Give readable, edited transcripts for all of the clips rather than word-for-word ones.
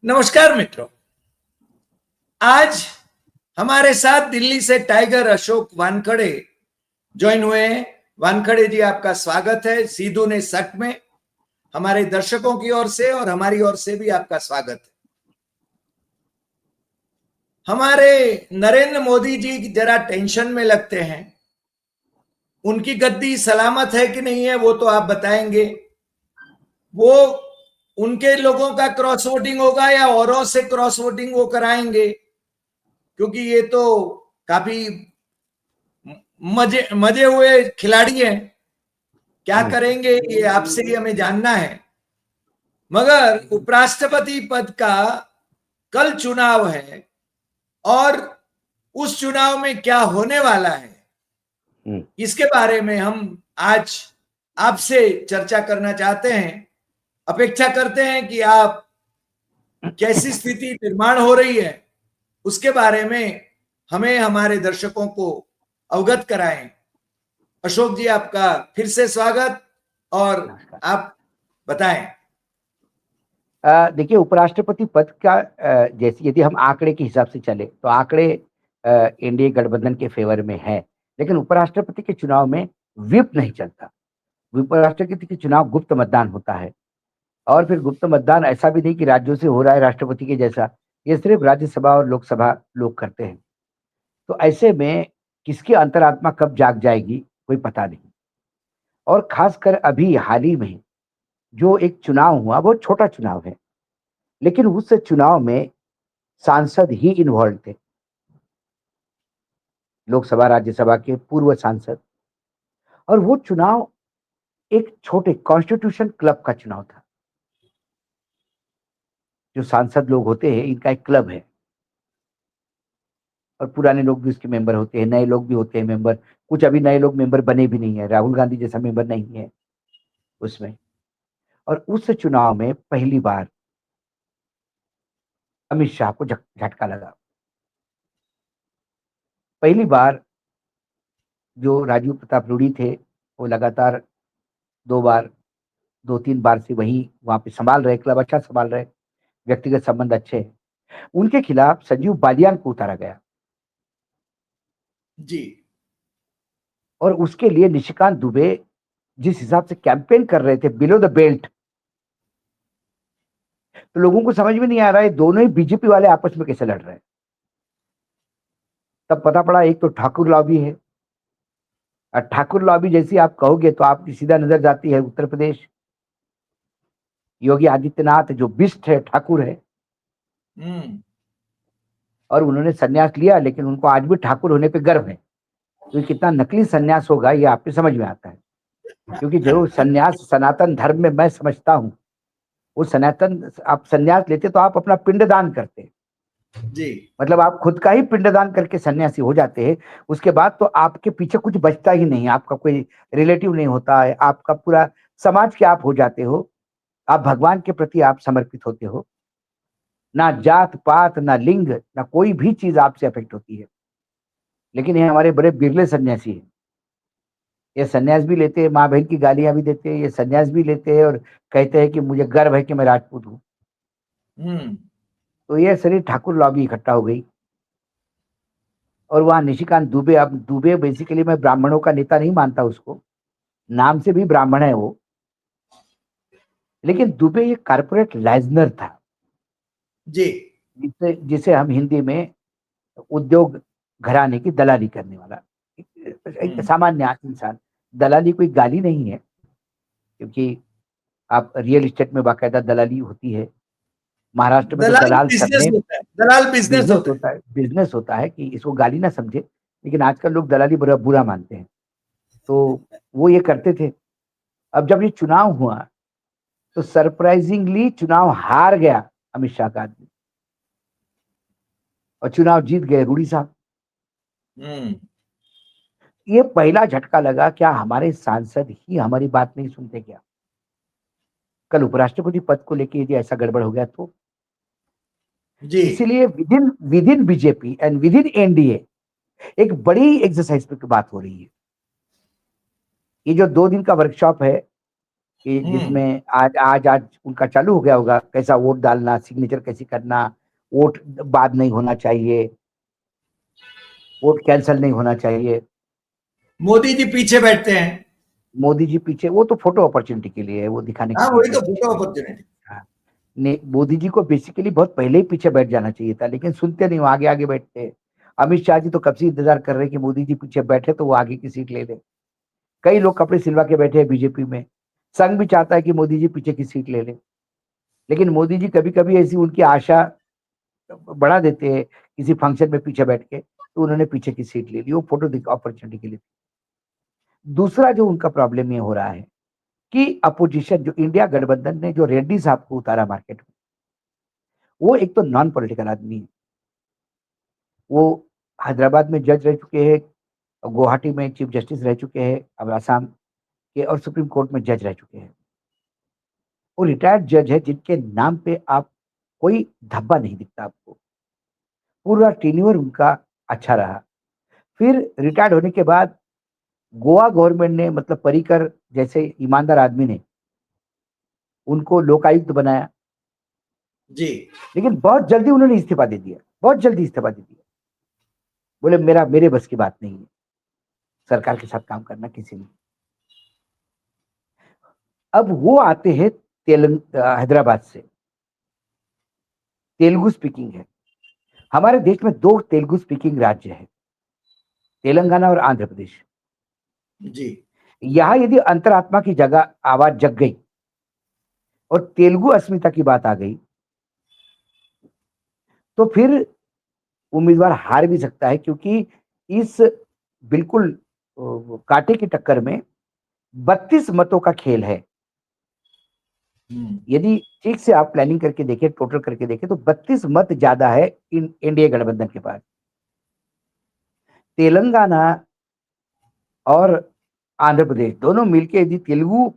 नमस्कार मित्रों। आज हमारे साथ दिल्ली से टाइगर अशोक वानखड़े ज्वाइन हुए हैं। वानखड़े जी, आपका स्वागत है सीधू ने सट में। हमारे दर्शकों की ओर से और हमारी ओर से भी आपका स्वागत है। हमारे नरेंद्र मोदी जी जरा टेंशन में लगते हैं। उनकी गद्दी सलामत है कि नहीं है वो तो आप बताएंगे। वो उनके लोगों का क्रॉस वोटिंग होगा या औरों से क्रॉस वोटिंग वो कराएंगे, क्योंकि ये तो काफी मजे मजे हुए खिलाड़ी हैं। क्या करेंगे ये आपसे ही हमें जानना है। मगर उपराष्ट्रपति पद का कल चुनाव है और उस चुनाव में क्या होने वाला है इसके बारे में हम आज आपसे चर्चा करना चाहते हैं। अपेक्षा करते हैं कि आप कैसी स्थिति निर्माण हो रही है उसके बारे में हमें हमारे दर्शकों को अवगत कराएं। अशोक जी, आपका फिर से स्वागत और आप बताएं। देखिए, उपराष्ट्रपति पद का जैसे यदि हम आंकड़े के हिसाब से चले तो आंकड़े एनडीए गठबंधन के फेवर में है, लेकिन उपराष्ट्रपति के चुनाव में व्हिप नहीं चलता। उपराष्ट्रपति के चुनाव गुप्त मतदान होता है, और फिर गुप्त मतदान ऐसा भी नहीं कि राज्यों से हो रहा है राष्ट्रपति के जैसा। ये सिर्फ राज्यसभा और लोकसभा लोग करते हैं। तो ऐसे में किसकी अंतरात्मा कब जाग जाएगी कोई पता नहीं। और खासकर अभी हाल ही में जो एक चुनाव हुआ वो छोटा चुनाव है, लेकिन उस चुनाव में सांसद ही इन्वॉल्व थे, लोकसभा राज्यसभा के पूर्व सांसद। और वो चुनाव एक छोटे कॉन्स्टिट्यूशन क्लब का चुनाव था। जो सांसद लोग होते हैं इनका एक क्लब है, और पुराने लोग भी उसके मेंबर होते हैं, नए लोग भी होते हैं मेंबर। कुछ अभी नए लोग मेंबर बने भी नहीं है, राहुल गांधी जैसा मेंबर नहीं है उसमें। और उस चुनाव में पहली बार अमित शाह को झटका लगा। पहली बार जो राजीव प्रताप रूडी थे वो लगातार दो तीन बार से वही वहां पे संभाल रहे, क्लब अच्छा संभाल रहे, व्यक्तिगत संबंध अच्छे हैं। उनके खिलाफ संजीव बालियान को उतारा गया जी। और उसके लिए निशिकांत दुबे जिस हिसाब से कैंपेन कर रहे थे बिलो द बेल्ट, तो लोगों को समझ में नहीं आ रहा है दोनों ही बीजेपी वाले आपस में कैसे लड़ रहे हैं। तब पता पड़ा एक तो ठाकुर लॉबी है, और ठाकुर लॉबी जैसी आप कहोगे तो आपकी सीधा नजर जाती है उत्तर प्रदेश। योगी आदित्यनाथ जो बिस्ट है, ठाकुर है, और उन्होंने संन्यास लिया, लेकिन उनको आज भी ठाकुर होने पे गर्व है। तो कितना नकली संन्यास होगा ये आपको समझ में आता है, क्योंकि जो संन्यास सनातन धर्म में मैं समझता हूं, वो सनातन, आप संन्यास लेते तो आप अपना पिंडदान करते जी। मतलब आप खुद का ही पिंडदान करके सन्यासी हो जाते हैं। उसके बाद तो आपके पीछे कुछ बचता ही नहीं, आपका कोई रिलेटिव नहीं होता है, आपका पूरा समाज के आप हो जाते हो। आप भगवान के प्रति आप समर्पित होते हो, ना जात पात ना लिंग ना कोई भी चीज आपसे अफेक्ट होती है। लेकिन ये हमारे बड़े बिरले सन्यासी हैं, ये सन्यास भी लेते हैं, माँ बहन की गालियां भी देते हैं, ये सन्यास भी लेते हैं और कहते हैं कि मुझे गर्व है कि मैं राजपूत हूँ। तो ये सारी ठाकुर लॉबी इकट्ठा हो गई। और वहां निशिकांत दुबे, अब दुबे बेसिकली मैं ब्राह्मणों का नेता नहीं मानता उसको, नाम से भी ब्राह्मण है वो, लेकिन दुबे ये कारपोरेट लाइजनर था जी। जिसे जिसे हम हिंदी में उद्योग घराने की दलाली करने वाला एक सामान्य इंसान। दलाली कोई गाली नहीं है, क्योंकि आप रियल एस्टेट में बाकायदा दलाली होती है। महाराष्ट्र में तो दलाल दलाल बिजनेस करने, होता है, दलाल बिजनेस होता है। बिजनेस होता है कि इसको गाली ना समझे, लेकिन आजकल लोग दलाली बुरा मानते हैं। तो वो ये करते थे। अब जब ये चुनाव हुआ तो सरप्राइजिंगली चुनाव हार गया अमित शाह का आदमी, और चुनाव जीत गए रूडी साहब। ये पहला झटका लगा, क्या हमारे सांसद ही हमारी बात नहीं सुनते क्या? कल उपराष्ट्रपति पद को लेकर यदि ऐसा गड़बड़ हो गया तो जी। इसीलिए with in BJP and with in NDA एक बड़ी एक्सरसाइज पे बात हो रही है। ये जो 2 दिन का वर्कशॉप है कि हम्म। जिसमें आज उनका चालू हो गया होगा कैसा वोट डालना, सिग्नेचर कैसे करना, वोट बाद नहीं होना चाहिए, वोट कैंसिल नहीं होना चाहिए। मोदी जी पीछे बैठते हैं। मोदी जी पीछे, वो तो फोटो अपॉर्चुनिटी के लिए है, वो दिखाने के हाँ, लिए वही कि तो हम पीछे फोटो बैठे हैं। अपॉर्चुनिटी। हाँ, ने मोदी जी को बेसिकली बहुत पहले ही पीछे बैठ जाना चाहिए था, लेकिन सुनते नहीं, वो आगे आगे बैठते हैं। अमित शाह जी तो कब से इंतजार कर रहे हैं कि मोदी जी पीछे बैठे तो वो आगे की सीट ले ले। कई लोग कपड़े सिलवा के बैठे हैं बीजेपी में। संघ भी चाहता है कि मोदी जी पीछे की सीट ले ले, लेकिन मोदी जी कभी कभी ऐसी उनकी आशा बढ़ा देते हैं किसी फंक्शन में पीछे बैठ के, तो उन्होंने पीछे की सीट ले ली, वो फोटो अपॉर्चुनिटी के लिए। दूसरा जो उनका प्रॉब्लम ये हो रहा है कि अपोजिशन जो इंडिया गठबंधन ने जो रेड्डी साहब को उतारा मार्केट में, वो एक तो नॉन पॉलिटिकल आदमी है। वो हैदराबाद में जज रह चुके हैं, गुवाहाटी में चीफ जस्टिस रह चुके हैं, अब आसाम के, और सुप्रीम कोर्ट में जज रह चुके हैं। वो रिटायर्ड जज है जिनके नाम पे आप कोई धब्बा नहीं दिखता आपको। पूरा टेन्योर उनका अच्छा रहा। फिर रिटायर्ड होने के बाद गोवा गवर्नमेंट ने, मतलब पर्रिकर जैसे ईमानदार आदमी ने उनको लोकायुक्त बनाया, जी। लेकिन बहुत जल्दी उन्होंने इस्तीफा दे दिया, बहुत जल्दी इस्तीफा दे दिया। बोले मेरे बस की बात नहीं है सरकार के साथ काम करना किसी ने। अब वो आते हैं हैदराबाद से, तेलुगु स्पीकिंग है। हमारे देश में दो तेलुगु स्पीकिंग राज्य है, तेलंगाना और आंध्र प्रदेश। जी। यहां यदि अंतरात्मा की जगह आवाज जग गई और तेलुगु अस्मिता की बात आ गई, तो फिर उम्मीदवार हार भी सकता है, क्योंकि इस बिल्कुल कांटे की टक्कर में 32 मतों का खेल है। हम्म। यदि ठीक से आप प्लानिंग करके देखें, टोटल करके देखें, तो 32 मत ज्यादा है एनडीए गठबंधन के पास। तेलंगाना और आंध्र प्रदेश दोनों मिलकर यदि तेलुगु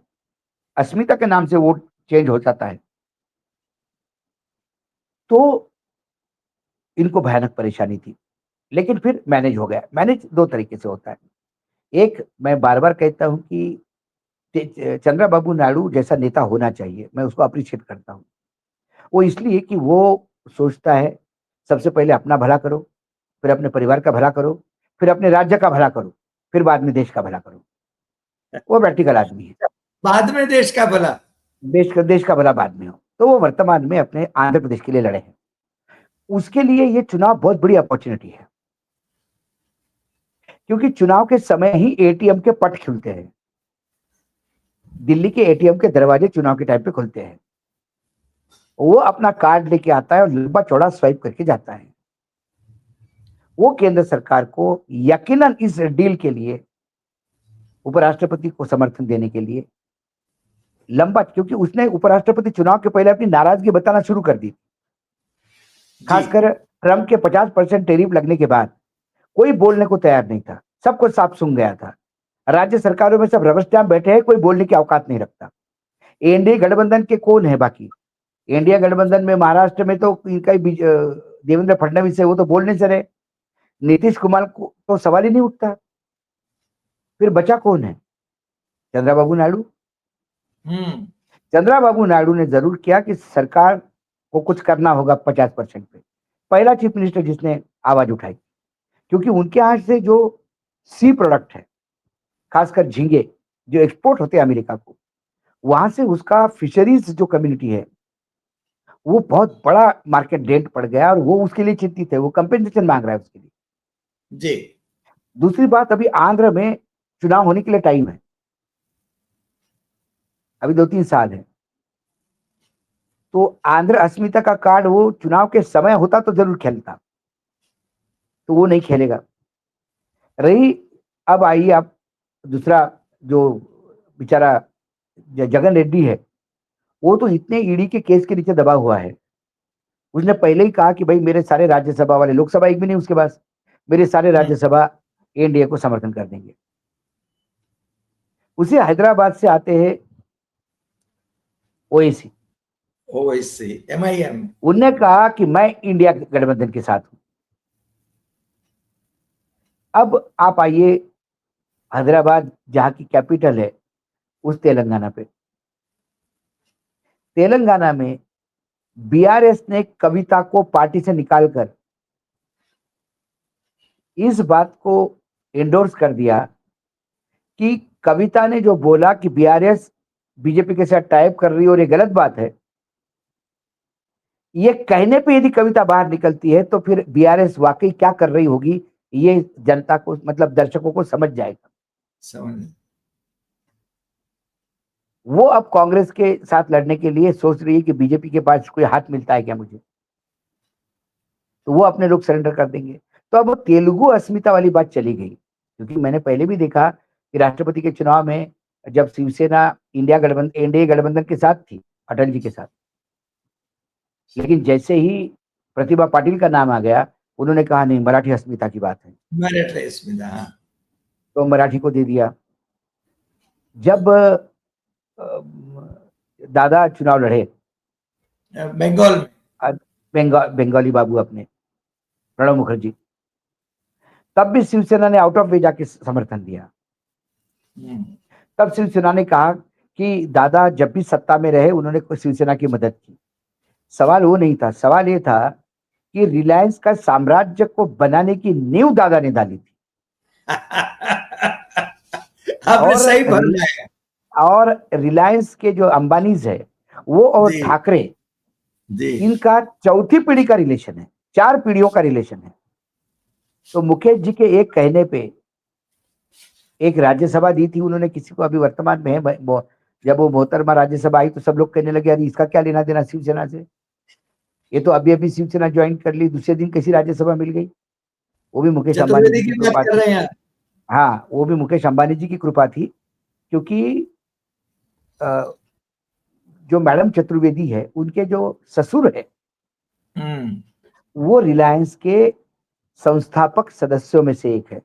अस्मिता के नाम से वोट चेंज हो जाता है, तो इनको भयानक परेशानी थी। लेकिन फिर मैनेज हो गया। मैनेज दो तरीके से होता है। एक, मैं बार बार कहता हूं कि चंद्रबाबू नायडू जैसा नेता होना चाहिए, मैं उसको अप्रिशिएट करता हूं। वो इसलिए कि वो सोचता है सबसे पहले अपना भला करो, फिर अपने परिवार का भला करो, फिर अपने राज्य का भला करो, फिर बाद में देश का भला करो। वो प्रैक्टिकल आदमी है। बाद में देश का भला। देश का भला बाद में हो। तो वो वर्तमान में अपने आंध्र प्रदेश के लिए लड़े हैं। उसके लिए ये चुनाव बहुत बड़ी अपॉर्चुनिटी है, क्योंकि चुनाव के समय ही एटीएम के पट खुलते हैं। दिल्ली के एटीएम के दरवाजे चुनाव के टाइम पे खुलते हैं। वो अपना कार्ड लेके आता है और लंबा चौड़ा स्वाइप करके जाता है। वो केंद्र सरकार को यकीनन इस डील के लिए, उपराष्ट्रपति को समर्थन देने के लिए लंबा, क्योंकि उसने उपराष्ट्रपति चुनाव के पहले अपनी नाराजगी बताना शुरू कर दी। जी। खासकर ट्रंप के 50% टेरिफ लगने के बाद कोई बोलने को तैयार नहीं था, सबको साफ सुन गया था। राज्य सरकारों में सब रबर स्टैंप बैठे हैं, कोई बोलने की औकात नहीं रखता। एनडीए गठबंधन के कौन है बाकी? इंडिया गठबंधन में महाराष्ट्र में तो इनका ही देवेंद्र फडणवीस है, वो तो बोलने से रहे। नीतीश कुमार को तो सवाल ही नहीं उठता। फिर बचा कौन है? चंद्रबाबू नायडू। हम्म। चंद्रबाबू नायडू ने जरूर किया कि सरकार को कुछ करना होगा 50% पे। पहला चीफ मिनिस्टर जिसने आवाज उठाई, क्योंकि उनके यहाँ से जो सी प्रोडक्ट है, खासकर झींगे जो एक्सपोर्ट होते हैं अमेरिका को, वहां से उसका फिशरीज जो कम्युनिटी है, वो बहुत बड़ा मार्केट डेंट पड़ गया और वो उसके लिए चिंतित है, वो कंपेंसेशन मांग रहा है उसके लिए। जी। दूसरी बात, अभी आंध्र में चुनाव होने के लिए टाइम है, अभी 2-3 साल है। तो आंध्र अस्मिता का कार्ड वो चुनाव के समय होता तो जरूर खेलता, तो वो नहीं खेलेगा। रही, अब आइए आप, दूसरा जो बेचारा जगन रेड्डी है, वो तो इतने ईडी के केस के नीचे दबा हुआ है। उसने पहले ही कहा कि भाई मेरे सारे राज्यसभा वाले, लोकसभा एक भी नहीं उसके पास, मेरे सारे हम्म। राज्यसभा एनडीए को समर्थन कर देंगे। उसी हैदराबाद से आते हैं ओएसी। ओवैसी, MIM। उनने कहा कि मैं इंडिया गठबंधन के साथ हूं। अब आप आइए हैदराबाद, जहां की कैपिटल है, उस तेलंगाना पे। तेलंगाना में बीआरएस ने कविता को पार्टी से निकालकर इस बात को एंडोर्स कर दिया कि कविता ने जो बोला कि बीआरएस बीजेपी के साथ टाइप कर रही है और ये गलत बात है, ये कहने पे यदि कविता बाहर निकलती है तो फिर बीआरएस वाकई क्या कर रही होगी, ये जनता को मतलब दर्शकों को समझ जाएगा। समझ वो अब कांग्रेस के साथ लड़ने के लिए सोच रही है कि बीजेपी के पास कोई हाथ मिलता है क्या मुझे, तो वो अपने लोग सरेंडर कर देंगे। तो अब तेलुगु अस्मिता वाली बात चली गई, क्योंकि मैंने पहले भी देखा कि राष्ट्रपति के चुनाव में जब शिवसेना एनडीए गठबंधन के साथ थी, अटल जी के साथ, लेकिन जैसे ही प्रतिभा पाटिल का नाम आ गया, उन्होंने कहा नहीं, मराठी अस्मिता की बात है, मराठी अस्मिता, हाँ। तो मराठी को दे दिया। जब दादा चुनाव लड़े बंगाल में, बंगाली बाबू अपने प्रणब मुखर्जी, तब भी शिवसेना ने आउट ऑफ वे जाके समर्थन दिया। तब शिवसेना ने कहा कि दादा जब भी सत्ता में रहे उन्होंने शिवसेना की मदद की। सवाल वो नहीं था, सवाल ये था कि रिलायंस का साम्राज्य को बनाने की नींव दादा ने डाली थी। आपने सही फरमाया। और रिलायंस के जो अंबानीज है वो और ठाकरे, इनका चौथी पीढ़ी का रिलेशन है, 4 पीढ़ियों का रिलेशन है। तो मुकेश जी के एक कहने पे एक राज्यसभा दी थी उन्होंने किसी को, अभी वर्तमान में है, जब वो मोहतरमा राज्यसभा आई तो सब लोग कहने लगे अरे इसका क्या लेना देना शिवसेना से, ये तो अभी अभी शिवसेना ज्वाइन कर ली, दूसरे दिन कैसी राज्यसभा मिल गई। वो भी मुकेश अंबानी जी की कृपा थी। हाँ, वो भी मुकेश अंबानी जी की कृपा थी, क्योंकि जो मैडम चतुर्वेदी है उनके जो ससुर है वो रिलायंस के संस्थापक सदस्यों में से एक है।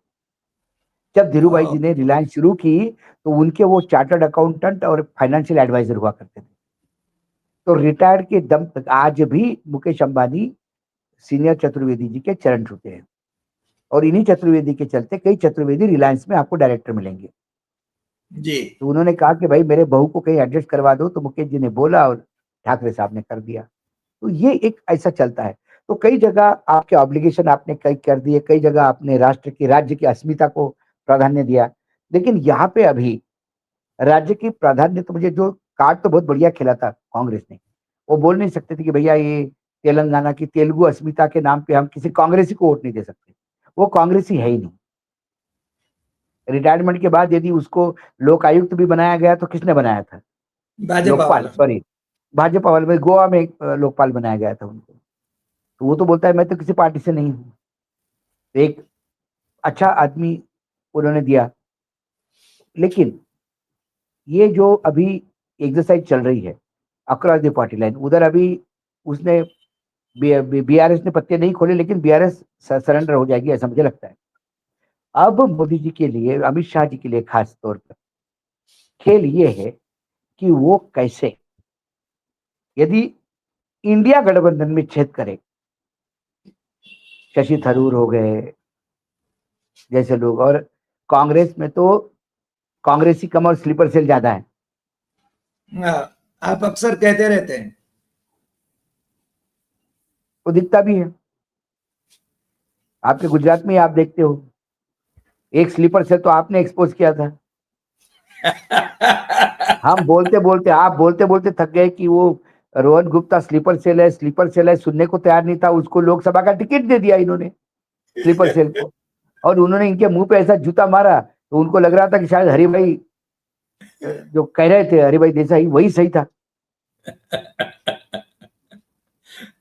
जब धीरूभाई जी ने रिलायंस शुरू की तो उनके वो चार्टर्ड अकाउंटेंट और फाइनेंशियल एडवाइजर हुआ करते थे। तो रिटायर्ड के दम तक आज भी मुकेश अंबानी सीनियर चतुर्वेदी जी के चरण छूते हैं, और इन्हीं चतुर्वेदी के चलते कई चतुर्वेदी रिलायंस में आपको डायरेक्टर मिलेंगे जी। तो उन्होंने कहा कि भाई मेरे बहू को कहीं एडजस्ट करवा दो, तो मुकेश जी ने बोला और ठाकरे साहब ने कर दिया। तो ये एक ऐसा चलता है। तो कई जगह आपके ऑब्लिगेशन आपने कई कर दिए, कई जगह आपने राष्ट्र की राज्य की अस्मिता को प्राधान्य दिया, लेकिन यहाँ पे अभी राज्य की प्राधान्य, तो मुझे जो कार्ड तो बहुत बढ़िया खेला था कांग्रेस ने, वो बोल नहीं सकते थे कि भैया ये तेलंगाना की तेलुगु अस्मिता के नाम पे हम किसी कांग्रेसी को वोट नहीं दे सकते। वो कांग्रेसी है ही नहीं। रिटायरमेंट के बाद यदि उसको लोक आयुक्त भी बनाया गया तो किसने बनाया था? लोकपाल, सॉरी भाजपा वाले, गोवा में लोकपाल बनाया गया था उनको। तो वो तो बोलता है मैं तो किसी पार्टी से नहीं हूँ। एक अच्छा आदमी उन्होंने दिया, लेकिन ये जो अभी एक्सरसाइज चल रही है अक्रॉस द पार्टी लाइन, उधर अभी उसने बीआरएस ने पत्ते नहीं खोले, लेकिन बीआरएस सरेंडर हो जाएगी ऐसा मुझे लगता है। अब मोदी जी के लिए, अमित शाह जी के लिए खास तौर पर खेल ये है कि वो कैसे, यदि इंडिया गठबंधन में छेद करे, शशि थरूर हो गए जैसे लोग, और कांग्रेस में तो कांग्रेसी कम और स्लीपर सेल ज्यादा है। आप अक्सर कहते रहते हैं, वो दिखता भी है। आपके गुजरात में आप देखते हो, एक स्लीपर सेल तो आपने एक्सपोज किया था। हम बोलते बोलते, आप बोलते बोलते थक गए कि वो रोहन गुप्ता स्लीपर सेल है, स्लीपर सेल है, सुनने को तैयार नहीं था। उसको लोकसभा का टिकट दे दिया इन्होंने स्लीपर सेल को, और उन्होंने इनके मुंह पे ऐसा जूता मारा तो उनको लग रहा था कि शायद हरिभाई जो कह रहे थे, हरिभाई देसाई, वही सही था।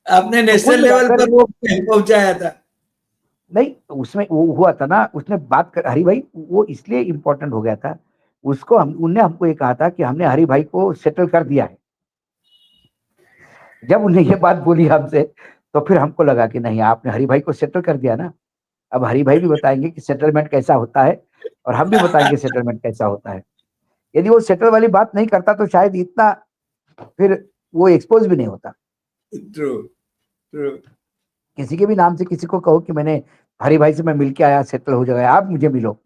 आपने नेशनल लेवल पर वो पहुंचाया था। नहीं, उसमें वो हुआ था ना, उसने बात कर, हरि भाई वो इसलिए इंपॉर्टेंट हो गया था, उसको उनने हमको ये कहा था कि हमने हरि भाई को सेटल कर दिया है। जब उन्हें ये बात बोली हमसे तो फिर हमको लगा कि नहीं, आपने हरि भाई को सेटल कर दिया ना, अब हरि भाई भी बताएंगे कि सेटलमेंट कैसा होता है, और हम भी बताएंगे सेटलमेंट कैसा होता है। यदि वो सेटल वाली बात नहीं करता तो शायद इतना फिर वो एक्सपोज भी नहीं होता। True true. किसी के भी नाम से किसी को कहो कि मैंने हरि भाई से मैं मिल के आया, सेटल हो जाएगा, आप मुझे मिलो।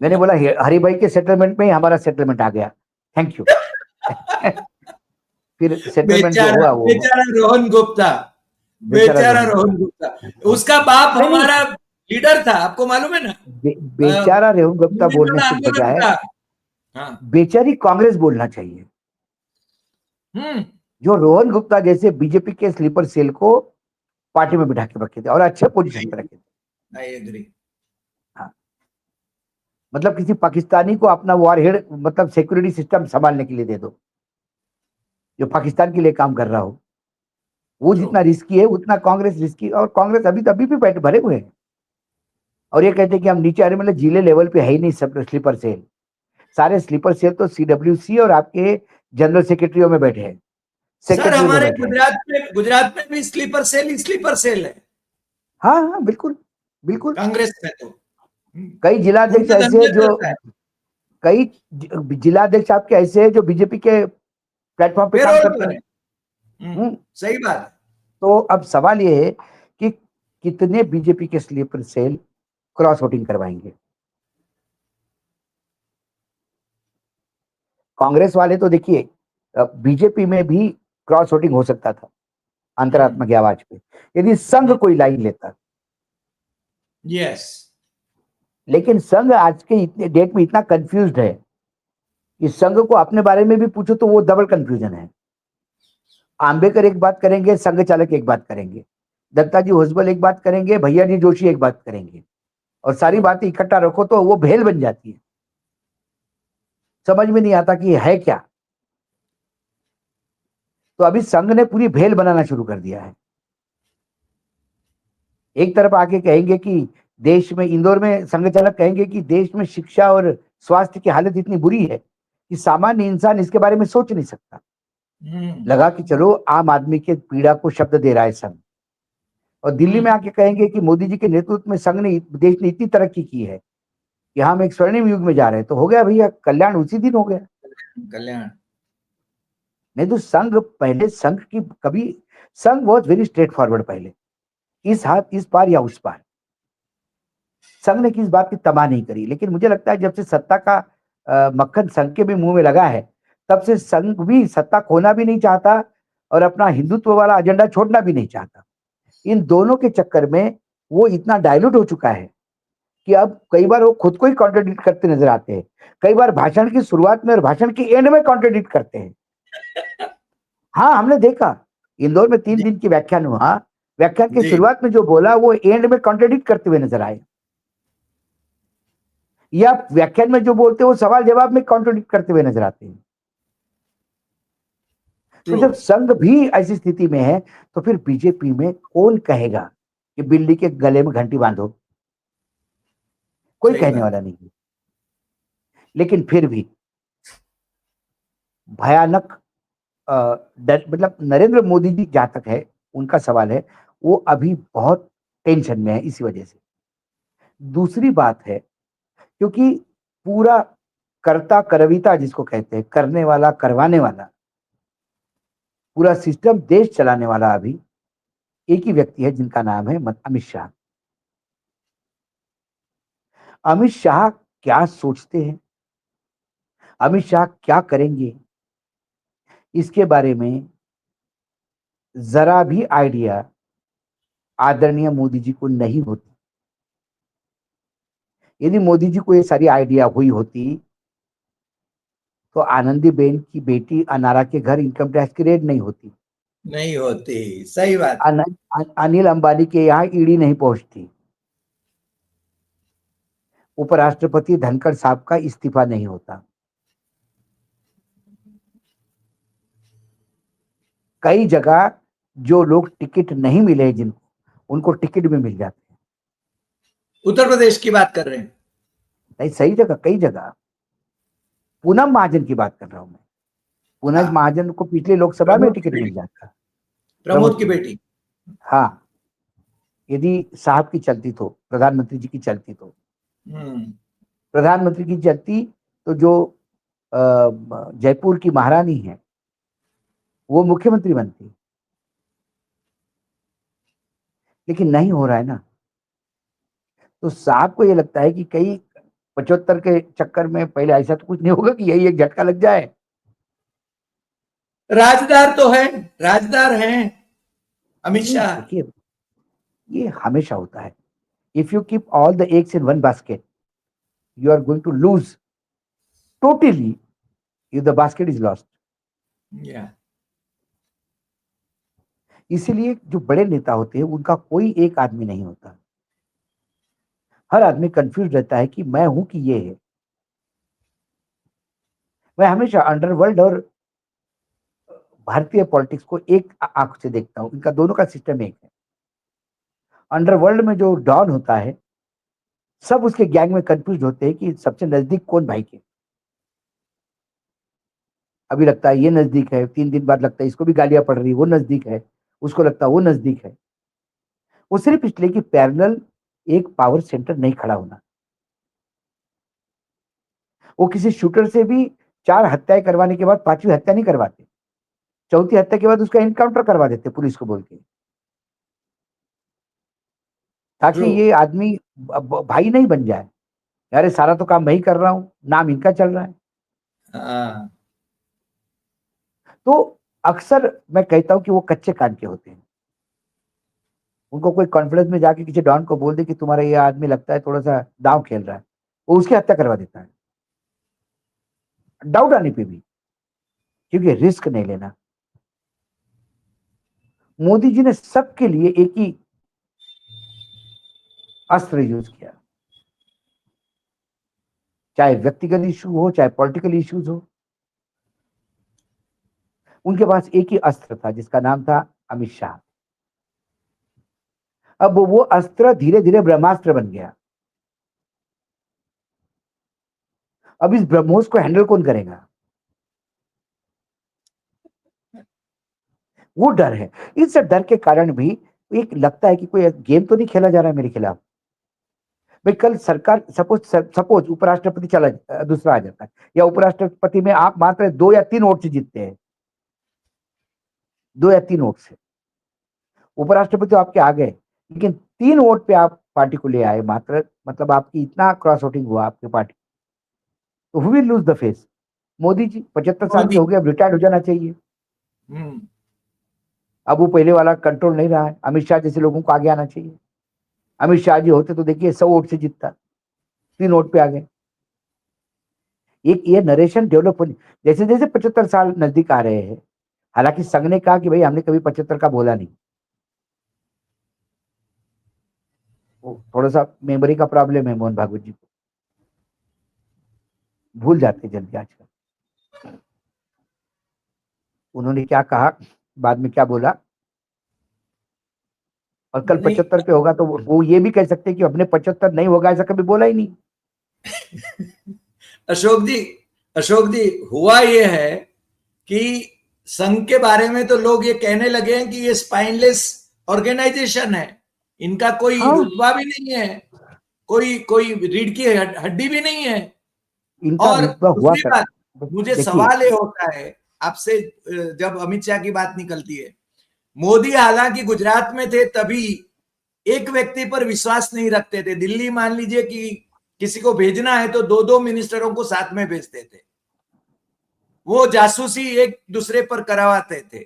मैंने बोला हरि भाई के सेटलमेंट में ही हमारा सेटलमेंट आ गया, थैंक यू। फिर सेटलमेंट जो बेचारा हुआ वो बेचारा रोहन गुप्ता, बेचारा बेचारा रोहन रोहन गुप्ता। गुप्ता, उसका बाप नहीं नहीं, हमारा लीडर था, आपको मालूम है ना? बेचारा रोहन गुप्ता हिंदी बोलने वाला से आंदोलन बजाय का। हाँ। बेचारी कांग्रेस बोलना चाहिए। हम्म। जो रोहन गुप्ता जैसे बीजेपी के स्लीपर सेल को पार्टी में बिठा के रखे थे और अच्छे पोजीशन पे रखे थे। I agree. हाँ, मतलब किसी पाकिस्तानी को अपना वॉरहेड मतलब सिक्योरिटी सिस्टम संभालने के लिए दे दो, जो पाकिस्तान के लिए काम कर रहा हो। वो ट्रू। जितना रिस्की है उतना कांग्रेस रिस्की, और कांग्रेस अभी भी बैठ भरे हुए हैं और ये कहते हैं कि हम नीचे आ रहे, मतलब जिले लेवल पे है ही नहीं सब स्लीपर सेल। सारे स्लीपर सेल तो सीडब्ल्यूसी और आपके जनरल सेक्रेटरियों में बैठे हैं, सर सेक्रेटरी में हमारे बैठे हैं। गुजरात में भी स्लीपर सेल है हाँ हाँ बिल्कुल बिल्कुल। कांग्रेस में तो। कई जिलाध्यक्ष उनका ऐसे हैं धंधा जो, चलता है, कई जिलाध्यक्ष आपके ऐसे हैं जो बीजेपी के प्लेटफॉर्म पे काम पेरोल करते पर हैं। है। हम्म, सही बात है। तो अब सवाल ये है कि कितने बीजेपी के स्लीपर सेल क्रॉस वोटिंग करवाएंगे। कांग्रेस वाले तो देखिए, बीजेपी में भी क्रॉस वोटिंग हो सकता था अंतरात्मा की आवाज पे, यदि संघ कोई लाइन लेता। यस। लेकिन संघ आज के इतने डेट में इतना कंफ्यूज्ड है कि संघ को अपने बारे में भी पूछो तो वो डबल कंफ्यूजन है। आंबेडकर एक बात करेंगे, संघ चालक एक बात करेंगे, दत्ताजी होसबल एक बात करेंगे, भैया जी जोशी एक बात करेंगे, और सारी बातें इकट्ठा रखो तो वो भेल बन जाती है। समझ में नहीं आता कि है क्या। तो अभी संघ ने पूरी भेल बनाना शुरू कर दिया है। एक तरफ आके कहेंगे कि देश में, इंदौर में संघ चालक कहेंगे कि देश में शिक्षा और स्वास्थ्य की हालत इतनी बुरी है कि सामान्य इंसान इसके बारे में सोच नहीं सकता। लगा कि चलो आम आदमी के पीड़ा को शब्द दे रहा है संघ। और दिल्ली में आके कहेंगे कि मोदी जी के नेतृत्व में संघ ने, देश ने इतनी तरक्की की है कि हम एक स्वर्णिम युग में जा रहे हैं। तो हो गया भैया, कल्याण उसी दिन हो गया। कल्याण। नहीं तो संघ पहले, संघ की कभी, संघ वॉज वेरी स्ट्रेट फॉरवर्ड पहले, इस हाथ इस पार या उस पार। संघ ने किस बात की तबाह नहीं करी। लेकिन मुझे लगता है जब से सत्ता का मक्खन संघ के भी मुंह में लगा है, तब से संघ भी सत्ता खोना भी नहीं चाहता और अपना हिंदुत्व वाला एजेंडा छोड़ना भी नहीं चाहता। इन दोनों के चक्कर में वो इतना डायलूट हो चुका है कि अब कई बार वो खुद को ही कॉन्ट्रडिक्ट करते नजर आते हैं। कई बार भाषण की शुरुआत में और भाषण के एंड में कॉन्ट्रडिक्ट करते हैं। हाँ, हमने देखा इंदौर में 3 दिन की व्याख्यान हुआ, व्याख्यान की जी। शुरुआत में जो बोला वो एंड में कॉन्ट्रडिक्ट करते हुए नजर आए, या व्याख्यान में जो बोलते हैं वो सवाल जवाब में कॉन्ट्रडिक्ट करते हुए नजर आते हैं। तो ट्रू। जब संघ भी ऐसी स्थिति में है तो फिर बीजेपी में कौन कहेगा कि बिल्ली के गले में घंटी बांधो? कोई सही कहने बात। वाला नहीं है। लेकिन फिर भी भयानक मतलब नरेंद्र मोदी जी जहां तक है, उनका सवाल है, वो अभी बहुत टेंशन में है इसी वजह से। दूसरी बात है, क्योंकि पूरा कर्ता करविता जिसको कहते हैं, करने वाला करवाने वाला, पूरा सिस्टम देश चलाने वाला अभी एक ही व्यक्ति है जिनका नाम है अमित शाह। अमित शाह क्या सोचते हैं, अमित शाह क्या करेंगे, इसके बारे में जरा भी आइडिया आदरणीय मोदी जी को नहीं होती। यदि मोदी जी को ये सारी आइडिया हुई होती तो आनंदीबेन की बेटी अनारा के घर इनकम टैक्स की रेड नहीं होती, नहीं होती। सही बात। अनिल अंबानी के यहाँ ईडी नहीं पहुंचती, उपराष्ट्रपति धनखड़ साहब का इस्तीफा नहीं होता। कई जगह जो लोग टिकट नहीं मिले जिनको, उनको टिकट भी मिल जाते हैं। उत्तर प्रदेश की बात कर रहे हैं? नहीं, सही जगह, कई जगह। पूनम महाजन की बात कर रहा हूं मैं। पूनम हाँ। महाजन को पिछले लोकसभा में प्रमोद की टिकट मिल बेटी। जाता। प्रमोद प्रमोद की की बेटी। बेटी। हाँ, यदि साहब की चलती तो, प्रधानमंत्री जी की चलती तो, हम्म। प्रधानमंत्री की चलती तो जो जयपुर की महारानी है वो मुख्यमंत्री बनती। लेकिन नहीं हो रहा है ना। तो साहब को ये लगता है कि कई 75 के चक्कर में पहले ऐसा तो कुछ नहीं होगा कि यही एक झटका लग जाए। राजदार तो है, राजदार हैं अमित शाह। देखिए, ये हमेशा होता है। If you keep all the eggs in one basket, you are going to lose totally, you the basket is lost. या इसीलिए जो बड़े नेता होते हैं उनका कोई एक आदमी नहीं होता, हर आदमी कंफ्यूज रहता है कि मैं हूं कि ये है। मैं हमेशा अंडरवर्ल्ड और भारतीय पॉलिटिक्स को एक आंख से देखता हूं, इनका दोनों का सिस्टम एक है। अंडरवर्ल्ड में जो डॉन होता है, सब उसके गैंग में कंफ्यूज होते हैं कि सबसे नजदीक कौन भाई के। अभी लगता है ये नजदीक है, 3 दिन बाद लगता है इसको भी गालियां पड़ रही है, वो नजदीक है, उसको लगता है वो नजदीक है। वो सिर्फ इसलिए कि पैरेलल एक पावर सेंटर नहीं खड़ा होना। वो किसी शूटर से भी 4 हत्याएं करवाने के बाद 5वीं हत्या नहीं करवाते, 4थी हत्या के बाद उसका एनकाउंटर करवा देते पुलिस को बोल के, ताकि ट्रू। ये आदमी भाई नहीं बन जाए। अरे सारा तो काम मैं ही कर रहा हूं, नाम इनका चल रहा है। हाँ, तो अक्सर मैं कहता हूं कि वो कच्चे कान के होते हैं। उनको कोई कॉन्फिडेंस में जाके किसी डॉन को बोल दे कि तुम्हारा ये आदमी लगता है थोड़ा सा दांव खेल रहा है, वो उसकी हत्या करवा देता है, डाउट आने पे भी, क्योंकि रिस्क नहीं लेना। मोदी जी ने सबके लिए एक ही अस्त्र यूज किया, चाहे व्यक्तिगत इशू हो चाहे पॉलिटिकल इश्यूज हो। उनके पास एक ही अस्त्र था जिसका नाम था अमित शाह। अब वो अस्त्र धीरे धीरे ब्रह्मास्त्र बन गया। अब इस ब्रह्मोस को हैंडल कौन करेगा? वो डर है। इस डर के कारण भी एक लगता है कि कोई गेम तो नहीं खेला जा रहा है मेरे खिलाफ। भाई कल सरकार सपोज सपोज उपराष्ट्रपति चला दूसरा आ जाता है, या उपराष्ट्रपति में आप मात्र 2 या 3 वोट से जीतते हैं, 2 या 3 वोट से उपराष्ट्रपति तो आपके आ गए, लेकिन 3 वोट पे आप पार्टी को ले आए मात्र, मतलब आपकी इतना क्रॉस वोटिंग हुआ आपकी पार्टी, तो who will lose the face? Modi ji 75 साल के मोदी। हो गए, अब रिटायर्ड हो जाना चाहिए। हम्म। अब वो पहले वाला कंट्रोल नहीं रहा है, अमित शाह जैसे लोगों को आगे आना चाहिए। अमित शाह जी होते तो देखिए 100 वोट से जीतता, 3 वोट पे आ गए। एक ये नरेशन डेवलप होने, जैसे जैसे 75 साल नजदीक आ रहे हैं, हालांकि संघ ने कहा कि भाई हमने कभी 75 का बोला नहीं, वो थोड़ा सा मेमोरी का प्रॉब्लम है मोहन भागवत जी को, भूल जाते जल्दी आजकल। उन्होंने क्या कहा, बाद में क्या बोला, और कल नहीं, 75 पे होगा तो वो ये भी कह सकते हैं कि अपने 75 नहीं होगा, ऐसा कभी बोला ही नहीं। अशोक जी, अशोक जी, हुआ ये है कि संघ के बारे में तो लोग ये कहने लगे हैं कि ये स्पाइनलेस ऑर्गेनाइजेशन है, इनका कोई हाँ, रुतबा भी नहीं है, कोई कोई रीढ़ की हड्डी भी नहीं है। इनका और रुतबा हुआ दूसरी कर, बात, मुझे देखिए, सवाल ये होता है आपसे, जब अमित शाह की बात निकलती है, मोदी हालांकि गुजरात में थे तभी एक व्यक्ति पर विश्वास नहीं रखते थे। दिल्ली मान लीजिए कि किसी को भेजना है तो दो दो मिनिस्टरों को साथ में भेजते थे, वो जासूसी एक दूसरे पर करवाते थे।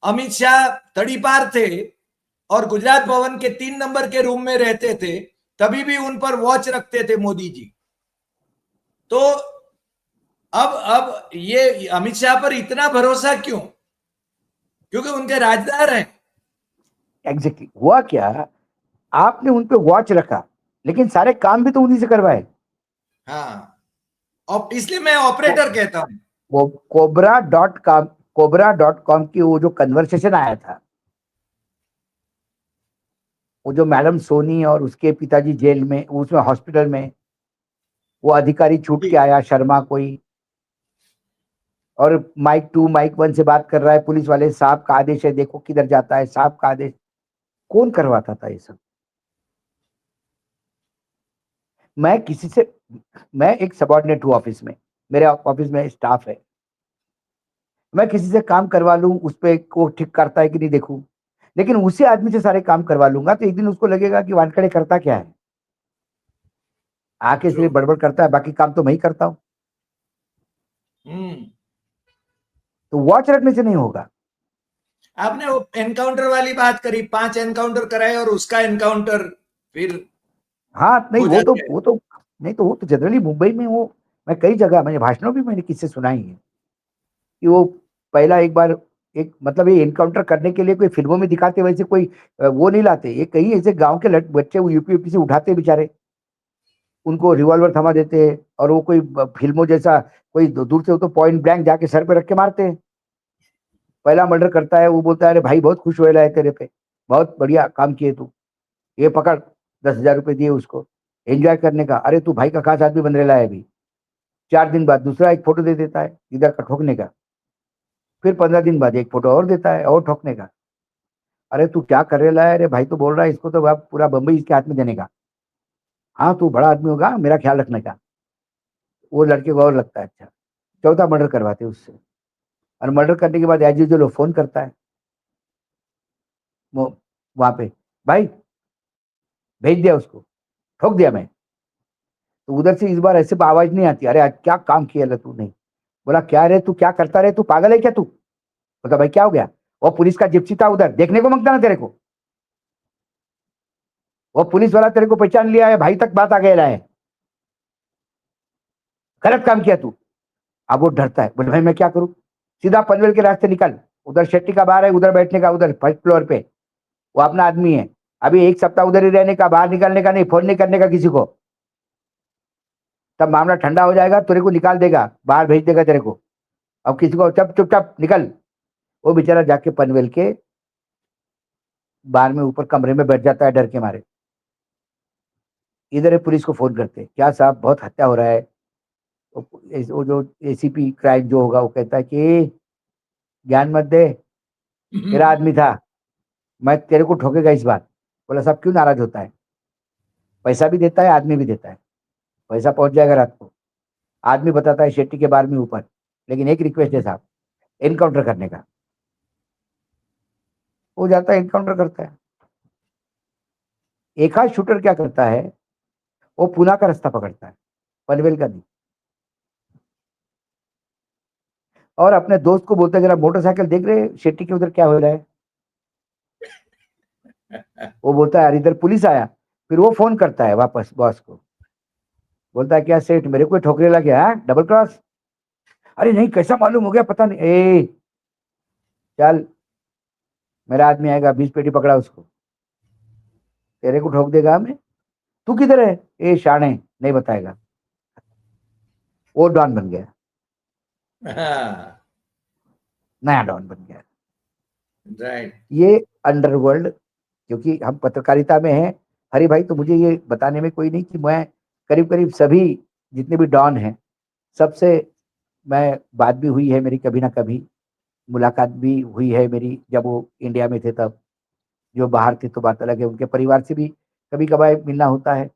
अमित शाह तड़ीपार थे और गुजरात भवन के 3 नंबर के रूम में रहते थे, तभी भी उन पर वॉच रखते थे मोदी जी। तो अब ये अमित शाह पर इतना भरोसा क्यों? क्योंकि उनके राजदार हैं। एग्जैक्टली हुआ क्या, आपने उन पे वॉच रखा, लेकिन सारे काम भी तो उन्हीं से करवाए। हाँ, और इसलिए मैं को, ऑपरेटर कहता हूं। वो कोबरा.कॉम की वो जो कन्वर्सेशन आया था, वो जो मैडम सोनी और उसके पिताजी जेल में, उसमें हॉस्पिटल में, वो अधिकारी छूट जी। के आया शर्मा कोई, और माइक 2 माइक 1 से बात कर रहा है पुलिस वाले, साहब का आदेश है देखो किधर जाता है, साहब का आदेश। कौन करवाता था ये सब? मैं किसी से, मैं एक सबॉर्डिनेट हूँ ऑफिस में, मेरे ऑफिस में स्टाफ है, मैं किसी से काम करवा लूं, उस पे को ठीक करता है कि नहीं देखूं, लेकिन उसी आदमी से सारे काम करवा लूंगा तो एक दिन उसको लगेगा कि वानखड़े करता क्या है, आके ट्रू। सिर्फ बड़बड़ करता है, बाकी काम तो मैं ही करता हूँ। हम्म। तो वॉच रखने से नहीं होगा। आपने वो एनकाउंटर वाली बात करी, 5 एनकाउंटर कराए और उसका एनकाउंटर फिर हाँ, नहीं हो वो तो जाता है। वो तो नहीं तो वो तो जनरली मुंबई में वो, मैं कई जगह मैंने भाषणों भी मैंने किससे सुनाई है कि वो पहला एक बार एक मतलब ये एनकाउंटर करने के लिए कोई फिल्मों में दिखाते वैसे कोई वो नहीं लाते, ये कहीं ऐसे गांव के बच्चे वो यूपी से उठाते बेचारे, उनको रिवॉल्वर थमा देते हैं और वो कोई फिल्मों जैसा कोई दूर से वो तो पॉइंट ब्लैंक जाके सर पे रख के मारते हैं। पहला मर्डर करता है वो बोलता है अरे भाई बहुत खुश होएला है तेरे पे, बहुत बढ़िया काम किए तू, ये पकड़, 10,000 रुपए दिए उसको एंजॉय करने का, अरे तू भाई का खास आदमी बन रहा है अभी। 4 दिन बाद दूसरा एक फोटो दे देता है इधर का ठोकने का, फिर 15 दिन बाद एक फोटो और देता है और ठोकने का। अरे तू क्या कर रहा है, अरे भाई तो बोल रहा है इसको तो अब पूरा बम्बई इसके हाथ में देने का, हाँ तू बड़ा आदमी होगा मेरा ख्याल रखने का। वो लड़के को और लगता है अच्छा, चौथा मर्डर करवाते उससे, और मर्डर करने के बाद एज यूजुअल फोन करता है वो वहां पे, भाई भेज दिया उसको, ठोक दिया मैं। तो उधर से इस बार ऐसे आवाज नहीं आती, अरे आज क्या काम किया ला तू, नहीं बोला क्या रे तू क्या करता रहे, तू पागल है क्या तू, बोला भाई क्या हो गया, वो पुलिस का जिप्सी था उधर देखने को मांगता ना तेरे को, वो पुलिस वाला तेरे को पहचान लिया है, भाई तक बात आ गया है, गलत काम किया तू। अब वो डरता है, बोले भाई मैं क्या करूं, सीधा पनवेल के रास्ते निकल, उधर शेट्टी का बार है उधर बैठने का, उधर फर्स्ट फ्लोर पे, वो अपना आदमी है, अभी एक सप्ताह उधर ही रहने का, बाहर निकलने का नहीं, फोन नहीं करने का किसी को, तब मामला ठंडा हो जाएगा, तेरे को निकाल देगा, बाहर भेज देगा तेरे को, अब किसी को चुपचाप निकल। वो बेचारा जाके पनवेल के बार में ऊपर कमरे में बैठ जाता है डर के मारे। इधर पुलिस को फोन करते, क्या साहब बहुत हत्या हो रहा है, वो जो एसीपी क्राइम जो होगा वो कहता है कि ज्ञान मत दे, तेरा आदमी था, मैं तेरे को ठोकेगा इस बार। बोला साहब क्यों नाराज होता है, पैसा भी देता है आदमी भी देता है, पैसा पहुंच जाएगा रात को, आदमी बताता है शेट्टी के बार में ऊपर, लेकिन एक रिक्वेस्ट है साहब, एनकाउंटर करने का। वो जाता है एनकाउंटर करता है। एक आध शूटर क्या करता है, वो पुणे का रास्ता पकड़ता है, पनवेल का नहीं, और अपने दोस्त को बोलता है जरा मोटरसाइकिल देख रहे शेट्टी के उधर क्या हो रहा है, वो बोलता है यार इधर पुलिस आया, फिर वो फोन करता है वापस बॉस को, बोलता है क्या सेठ मेरे को ठोकरे लग गया है डबल क्रॉस, अरे नहीं कैसा मालूम हो गया पता नहीं, ए चल मेरा आदमी आएगा 20 पेटी पकड़ा उसको, तेरे को ठोक देगा हमें, तू किधर है, ए शाणे नहीं बताएगा। वो डॉन बन गया, हाँ, नया डॉन बन गया। राइट। ये अंडरवर्ल्ड, क्योंकि हम पत्रकारिता में हैं, हरी भाई तो मुझे ये बताने में कोई नहीं कि मैं करीब करीब सभी जितने भी डॉन हैं सबसे मैं बात भी हुई है मेरी, कभी ना कभी मुलाकात भी हुई है मेरी, जब वो इंडिया में थे तब, जो बाहर थे तो बात अलग है, उनके परिवार से भी कभी कभार मिलना होता है।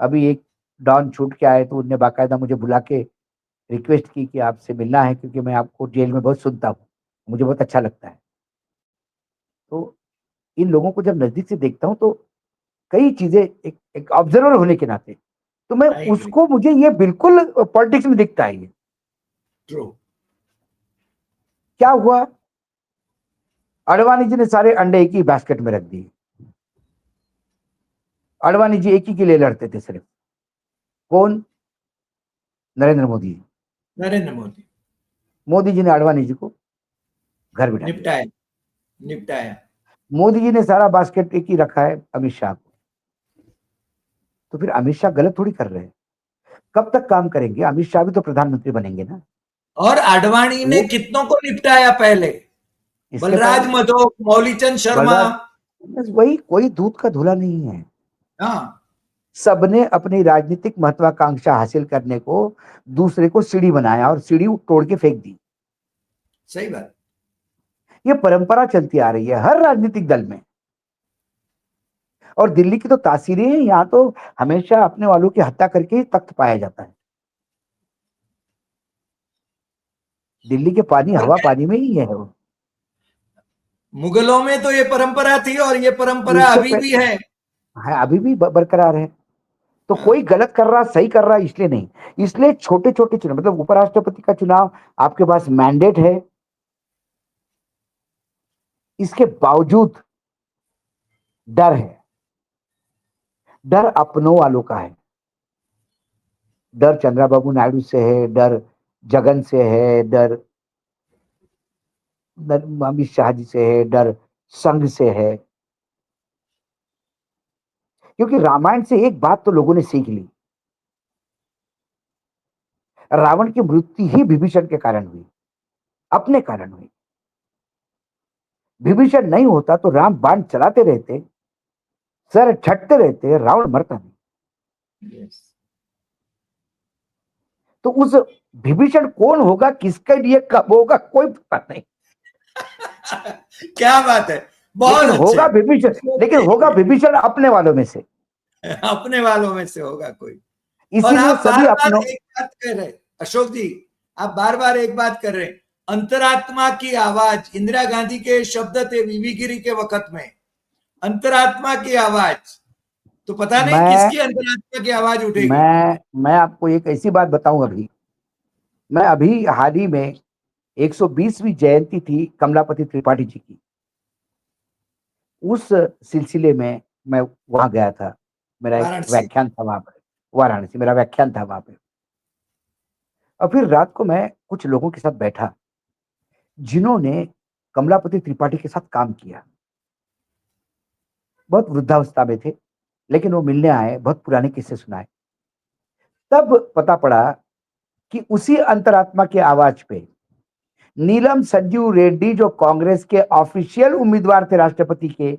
अभी एक डॉन छूट के आए तो उनने बाकायदा मुझे बुला के रिक्वेस्ट की कि आपसे मिलना है क्योंकि मैं आपको जेल में बहुत सुनता हूँ, मुझे बहुत अच्छा लगता है। तो इन लोगों को जब नजदीक से देखता हूँ तो कई चीजें एक ऑब्जर्वर होने के नाते, तो मैं आई एग्री। उसको मुझे ये बिल्कुल पॉलिटिक्स में दिखता है ये। ट्रू। क्या हुआ, अडवाणी जी ने सारे अंडे एक ही बास्केट में रख दिए, अडवाणी जी एक ही के लिए लड़ते थे सिर्फ, कौन, नरेंद्र मोदी जी। नरेंद्र मोदी। मोदी जी ने अडवाणी जी को घर बिठा दिया, निपटाया। निपटाया। मोदी जी ने सारा बास्केट एक ही रखा है अमित शाह को, तो फिर अमित शाह गलत थोड़ी कर रहे हैं, कब तक काम करेंगे, अमित शाह भी तो प्रधानमंत्री बनेंगे ना। और आडवाणी ने वो कितनों को निपटाया पहले, इसके बलराज पहले मधोक, मौलीचंद शर्मा। बलराज, बस वही कोई दूध का धुला नहीं है, हाँ, सबने अपनी राजनीतिक महत्वाकांक्षा हासिल करने को दूसरे को सीढ़ी बनाया और सीढ़ी तोड़ के फेंक दी। सही बात। ये परंपरा चलती आ रही है हर राजनीतिक दल में, और दिल्ली की तो तासीरें हैं, यहाँ तो हमेशा अपने वालों की हत्या करके ही तख्त पाया जाता है। दिल्ली के पानी और हवा पानी में ही है वो। मुगलों में तो ये परंपरा थी और ये परंपरा इससे अभी भी है। है अभी भी बरकरार है। तो कोई हाँ, गलत कर रहा सही कर रहा इसलिए नहीं, इसलिए छोटे छोटे चुनाव, मतलब उपराष्ट्रपति का चुनाव आपके पास मैंडेट है, इसके बावजूद डर है। डर अपनों वालों का है। डर चंद्रबाबू नायडू से है, डर जगन से है, डर अमित शाह जी से है, डर संघ से है। क्योंकि रामायण से एक बात तो लोगों ने सीख ली, रावण की मृत्यु ही विभीषण के कारण हुई, अपने कारण हुई। विभीषण नहीं होता तो राम बाण चलाते रहते, सर छटते रहते, रावण मरता नहीं। yes. तो उस विभीषण कौन होगा, किसके लिए कब होगा, कोई पता नहीं। क्या बात है, बहुत लेकिन अच्छे। होगा विभीषण, लेकिन होगा विभीषण अपने वालों में से, अपने वालों में से होगा कोई। और इसीलिए आप सभी बार बार अपनों। एक बात कर रहे अशोक जी, आप बार बार एक बात कर रहे, अंतरात्मा की आवाज, इंदिरा गांधी के शब्द थे बीबी गिरी के वक्त में, अंतरात्मा की आवाज। तो पता नहीं मैं किसकी अंतरात्मा की आवाज उठेगी। मैं आपको एक ऐसी बात बताऊं। मैं अभी हाल ही में 120वीं जयंती थी कमलापति त्रिपाठी जी की, उस सिलसिले में मैं वहां गया था। मेरा एक वाराणसी। व्याख्यान था वहां पर, वाराणसी मेरा व्याख्यान था वहां पे। और फिर रात को मैं कुछ लोगों के साथ बैठा जिन्होंने कमलापति त्रिपाठी के साथ काम किया। बहुत वृद्धावस्था में थे, लेकिन वो मिलने आए, बहुत पुराने किस्से सुनाए। तब पता पड़ा कि उसी अंतरात्मा की आवाज पे नीलम संजीव रेड्डी, जो कांग्रेस के ऑफिशियल उम्मीदवार थे राष्ट्रपति के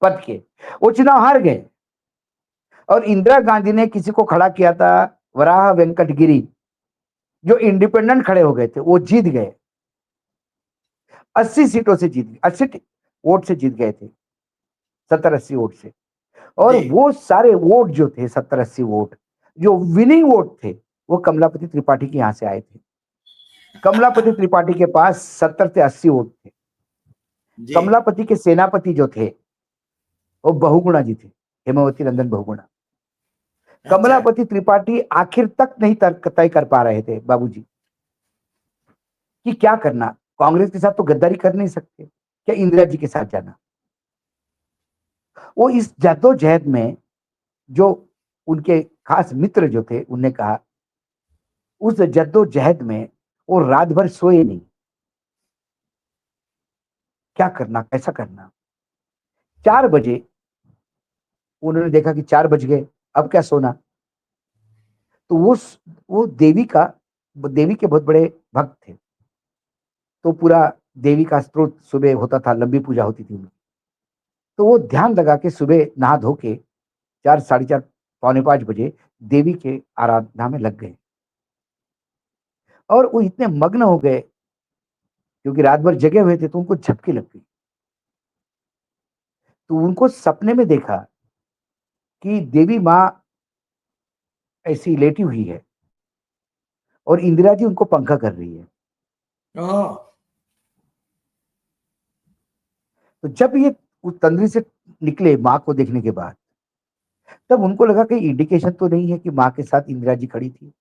पद के, वो चुनाव हार गए। और इंदिरा गांधी ने किसी को खड़ा किया था, वराह वेंकट गिरी, जो इंडिपेंडेंट खड़े हो गए थे, वो जीत गए। 80 सीटों से जीत गए, 80 वोट से जीत गए थे, 70-80 वोट से। और जी। वो सारे वोट जो थे, 70-80 वोट जो विनिंग वोट थे, वो कमलापति त्रिपाठी के यहां से आए थे। कमलापति त्रिपाठी के पास 70 से 80 वोट थे। जी। कमलापति के सेनापति जो थे वो बहुगुणा जी थे, हेमावती नंदन बहुगुणा। अच्छा। कमलापति त्रिपाठी आखिर तक नहीं तय कर पा रहे थे बाबूजी कि क्या करना। कांग्रेस के साथ तो गद्दारी कर नहीं सकते, क्या इंदिरा जी के साथ जाना। वो इस जद्दोजहद में, जो उनके खास मित्र जो थे, उनने कहा, उस जद्दोजहद में वो रात भर सोए नहीं, क्या करना, कैसा करना। 4 बजे उन्होंने देखा कि 4 बज गए, अब क्या सोना। तो वो देवी के बहुत बड़े भक्त थे। तो पूरा देवी का स्त्रोत सुबह होता था, लंबी पूजा होती थी उनकी। तो वो ध्यान लगा के सुबह नहा धो के 4, 4:30, 4:45 बजे देवी के आराधना में लग गए। और वो इतने मग्न हो गए, क्योंकि रात भर जगे हुए थे, तो उनको झपकी लग गई। तो उनको सपने में देखा कि देवी माँ ऐसी लेटी हुई है और इंदिरा जी उनको पंखा कर रही है। ओह। तो जब ये उस तंद्री से निकले माँ को देखने के बाद, तब उनको लगा कि इंडिकेशन तो नहीं है कि माँ के साथ इंदिरा जी खड़ी थी।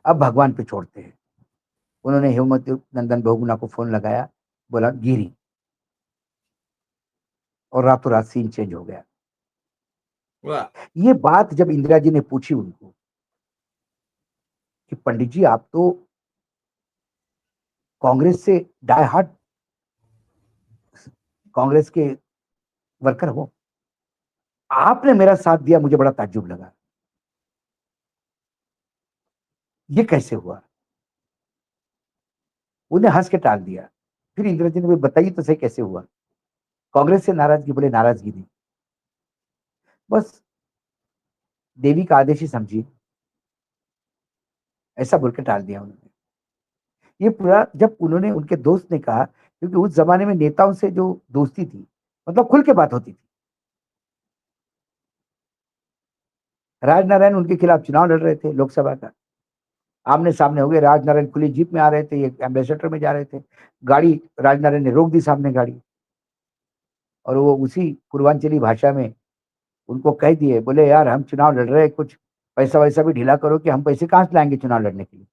अब भगवान पे छोड़ते हैं। उन्होंने हेमवती नंदन बहुगुणा को फोन लगाया, बोला गिरी, और रातों रात सीन चेंज हो गया। वाह। ये बात जब इंदिरा जी ने पूछी उनको कि पंडित जी, आप तो कांग्रेस से डाई हार्ड कांग्रेस के वर्कर हो, आपने मेरा साथ दिया, मुझे बड़ा ताज्जुब लगा, ये कैसे हुआ। उन्हें हंस के टाल दिया। फिर इंदिरा जी ने बताइए तो सही कैसे हुआ। कांग्रेस से नाराजगी, बोले नाराजगी नहीं, बस देवी का आदेश ही समझिए, ऐसा बोल के टाल दिया उन्होंने। ये पूरा जब उन्होंने, उनके दोस्त ने कहा, क्योंकि उस जमाने में नेताओं से जो दोस्ती थी, मतलब खुल के बात होती थी। राजनारायण उनके खिलाफ चुनाव लड़ रहे थे लोकसभा का, आमने सामने हो गए। राजनारायण खुली जीप में आ रहे थे, एक एम्बेसडर में जा रहे थे, गाड़ी राजनारायण ने रोक दी सामने गाड़ी, और वो उसी पूर्वांचली भाषा में उनको कह दिए, बोले यार हम चुनाव लड़ रहे हैं, कुछ पैसा वैसा भी ढीला करो, कि हम पैसे कहाँ से लाएंगे चुनाव लड़ने के लिए।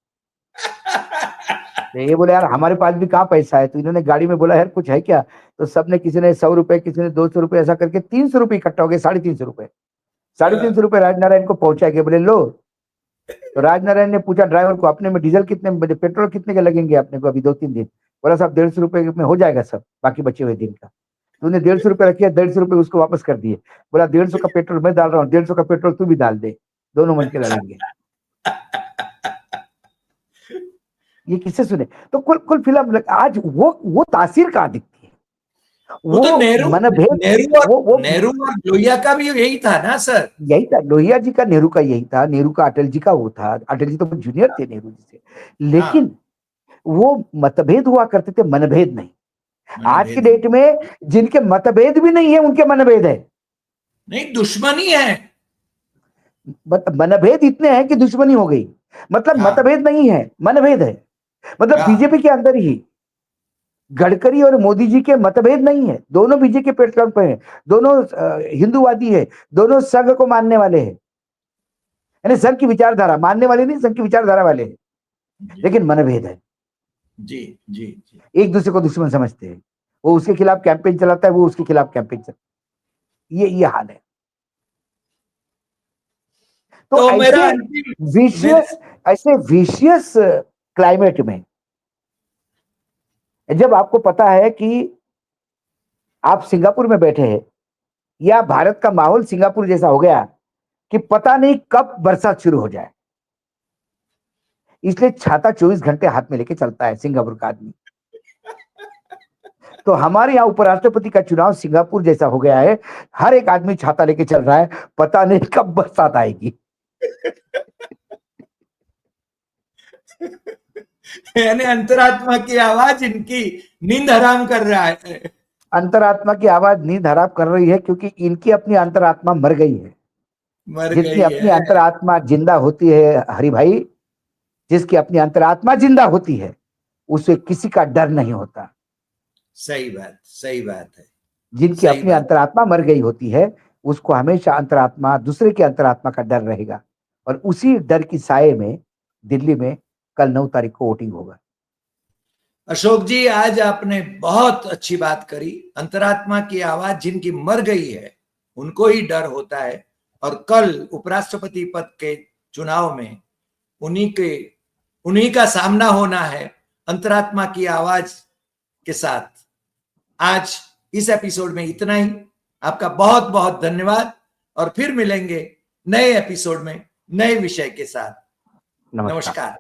ये बोले यार हमारे पास भी कहाँ पैसा है, तो इन्होंने गाड़ी में बोला यार कुछ है क्या, तो सबने, किसी ने 100 रुपए, किसी ने 200 रुपए, ऐसा करके 300 रुपए इकट्ठा हो गए, 350 रुपए। 350 रुपए राजनारायण को पहुंचा के बोले लो। तो राजनारायण ने पूछा ड्राइवर को, अपने में डीजल कितने, पेट्रोल कितने के लगेंगे अपने को अभी 2-3 दिन? बोला साहब 150 रुपए में हो जाएगा सब, बाकी बचे हुए दिन का। तो उन्हें 150 रुपए रखिए, 150 रुपए उसको वापस कर दिए। बोला 150 का पेट्रोल मैं डाल रहा हूँ, 150 का पेट्रोल तू भी डाल दे, दोनों मन के लड़ेंगे। ये किससे सुने? तो कुल फिल्म आज वो तासीर कहाँ दिखती है? वो तो नेहरू मनभेद, वो नेहरू और लोहिया का भी यही था ना सर। यही था, लोहिया जी का नेहरू का यही था, नेहरू का अटल जी का वो था। अटल जी तो जूनियर थे नेहरू जी से, लेकिन वो मतभेद हुआ करते थे, मनभेद नहीं। आज की डेट में जिनके मतभेद भी नहीं है उनके मनभेद है, नहीं दुश्मनी है। मनभेद इतने हैं कि दुश्मनी हो गई। मतलब मतभेद नहीं है, मनभेद है। मतलब बीजेपी के अंदर ही गडकरी और मोदी जी के मतभेद नहीं है, दोनों बीजेपी के प्लेटफॉर्म पे हैं, दोनों हिंदूवादी है, दोनों संघ को मानने वाले हैं, यानी संघ की विचारधारा मानने वाले नहीं, संघ की विचारधारा वाले हैं, लेकिन मनभेद है। जी जी जी, एक दूसरे को दुश्मन समझते हैं, वो उसके खिलाफ कैंपेन चलाता है, वो उसके खिलाफ कैंपेन चलाता है, ये हाल है। तो ऐसे विशियस क्लाइमेट में जब आपको पता है कि आप सिंगापुर में बैठे हैं, या भारत का माहौल सिंगापुर जैसा हो गया कि पता नहीं कब बरसात शुरू हो जाए, इसलिए छाता 24 घंटे हाथ में लेके चलता है सिंगापुर का आदमी। तो हमारे यहाँ उपराष्ट्रपति का चुनाव सिंगापुर जैसा हो गया है, हर एक आदमी छाता लेके चल रहा है, पता नहीं कब बरसात आएगी। यानी अंतरात्मा की आवाज इनकी नींद हराम कर रहा है। अंतरात्मा की आवाज नींद हराम कर रही है, क्योंकि इनकी अपनी अंतरात्मा मर गई है। जितनी अपनी अंतरात्मा जिंदा होती है हरि भाई, जिसकी अपनी अंतरात्मा जिंदा होती है, उसे किसी का डर नहीं होता। सही बात है। जिनकी अपनी अंतरात्मा मर गई होती है, उसको हमेशा अंतरात्मा, दूसरे की अंतरात्मा का डर रहेगा। और उसी डर की साये में दिल्ली में कल 9 तारीख को वोटिंग होगा। अशोक जी, आज आपने बहुत अच्छी बात करी। अंतरात्मा की आवाज जिनकी मर गई है उनको ही डर होता है, और कल उपराष्ट्रपति पद के चुनाव में उन्हीं का सामना होना है अंतरात्मा की आवाज के साथ। आज इस एपिसोड में इतना ही। आपका बहुत बहुत धन्यवाद, और फिर मिलेंगे नए एपिसोड में नए विषय के साथ। नमस्कार।